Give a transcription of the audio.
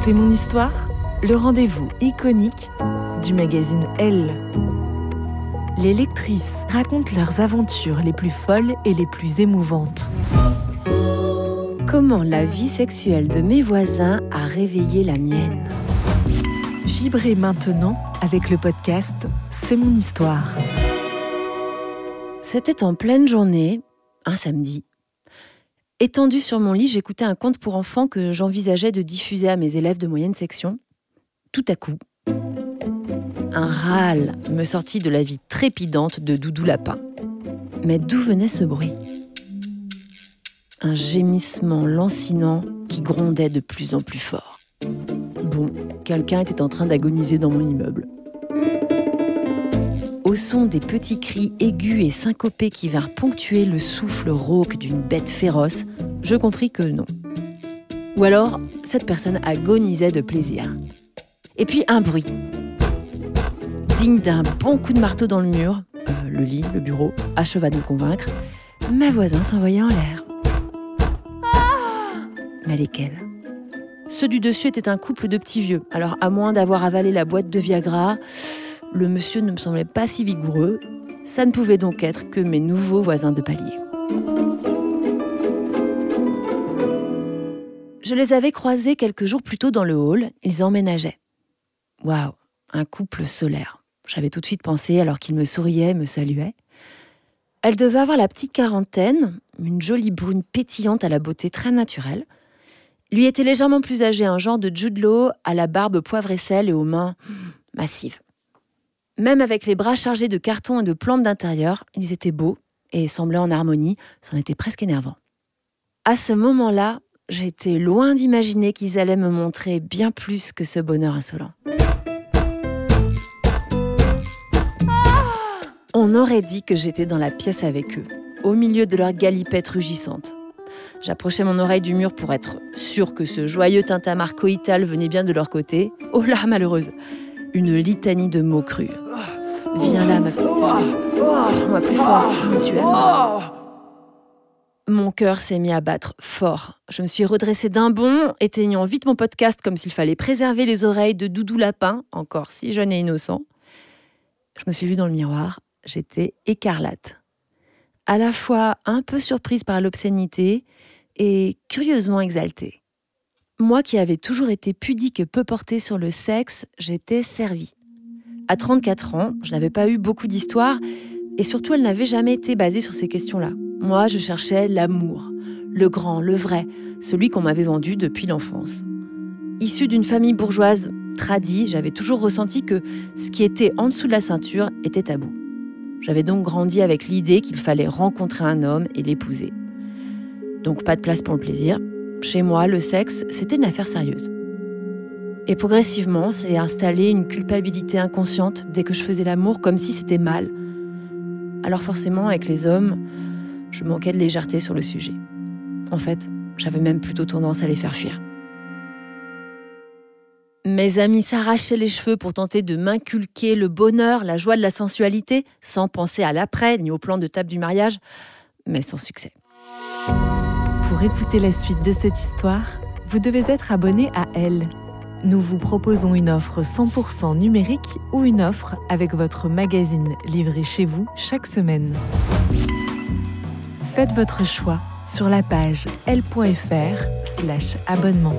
C'est mon histoire, le rendez-vous iconique du magazine Elle. Les lectrices racontent leurs aventures les plus folles et les plus émouvantes. Comment la vie sexuelle de mes voisins a réveillé la mienne. Vibrez maintenant avec le podcast C'est mon histoire. C'était en pleine journée, un samedi. Étendue sur mon lit, j'écoutais un conte pour enfants que j'envisageais de diffuser à mes élèves de moyenne section. Tout à coup, un râle me sortit de la vie trépidante de Doudou Lapin. Mais d'où venait ce bruit ? Un gémissement lancinant qui grondait de plus en plus fort. Bon, quelqu'un était en train d'agoniser dans mon immeuble. Au son des petits cris aigus et syncopés qui vinrent ponctuer le souffle rauque d'une bête féroce, je compris que non. Ou alors, cette personne agonisait de plaisir. Et puis un bruit. Digne d'un bon coup de marteau dans le mur, le lit, le bureau, acheva de me convaincre, ma voisin s'envoyait en l'air. Mais lesquels ? Ceux du dessus étaient un couple de petits vieux, alors à moins d'avoir avalé la boîte de Viagra, le monsieur ne me semblait pas si vigoureux. Ça ne pouvait donc être que mes nouveaux voisins de palier. Je les avais croisés quelques jours plus tôt dans le hall. Ils emménageaient. Waouh, un couple solaire. J'avais tout de suite pensé alors qu'ils me souriaient et me saluaient. Elle devait avoir la petite quarantaine, une jolie brune pétillante à la beauté très naturelle. Lui était légèrement plus âgé, un genre de Jude Law à la barbe poivre et sel et aux mains massives. Même avec les bras chargés de cartons et de plantes d'intérieur, ils étaient beaux et semblaient en harmonie, c'en était presque énervant. À ce moment-là, j'étais loin d'imaginer qu'ils allaient me montrer bien plus que ce bonheur insolent. On aurait dit que j'étais dans la pièce avec eux, au milieu de leur galipette rugissante. J'approchais mon oreille du mur pour être sûre que ce joyeux tintamarre coïtal venait bien de leur côté. Oh là, malheureuse! Une litanie de mots crus. Viens là, ma petite sœur. Prends-moi plus fort, tu aimes. Mon cœur s'est mis à battre fort. Je me suis redressée d'un bond, éteignant vite mon podcast comme s'il fallait préserver les oreilles de Doudou Lapin, encore si jeune et innocent. Je me suis vue dans le miroir, j'étais écarlate. À la fois un peu surprise par l'obscénité et curieusement exaltée. Moi qui avais toujours été pudique et peu portée sur le sexe, j'étais servie. À 34 ans, je n'avais pas eu beaucoup d'histoires et surtout, elle n'avait jamais été basée sur ces questions-là. Moi, je cherchais l'amour, le grand, le vrai, celui qu'on m'avait vendu depuis l'enfance. Issue d'une famille bourgeoise tradie, j'avais toujours ressenti que ce qui était en dessous de la ceinture était tabou. J'avais donc grandi avec l'idée qu'il fallait rencontrer un homme et l'épouser. Donc pas de place pour le plaisir. Chez moi, le sexe, c'était une affaire sérieuse. Et progressivement, s'est installée une culpabilité inconsciente dès que je faisais l'amour, comme si c'était mal. Alors forcément, avec les hommes, je manquais de légèreté sur le sujet. En fait, j'avais même plutôt tendance à les faire fuir. Mes amis s'arrachaient les cheveux pour tenter de m'inculquer le bonheur, la joie de la sensualité, sans penser à l'après, ni au plan de table du mariage, mais sans succès. Pour écouter la suite de cette histoire, vous devez être abonné à Elle. Nous vous proposons une offre 100% numérique ou une offre avec votre magazine livré chez vous chaque semaine. Faites votre choix sur la page elle.fr/abonnement.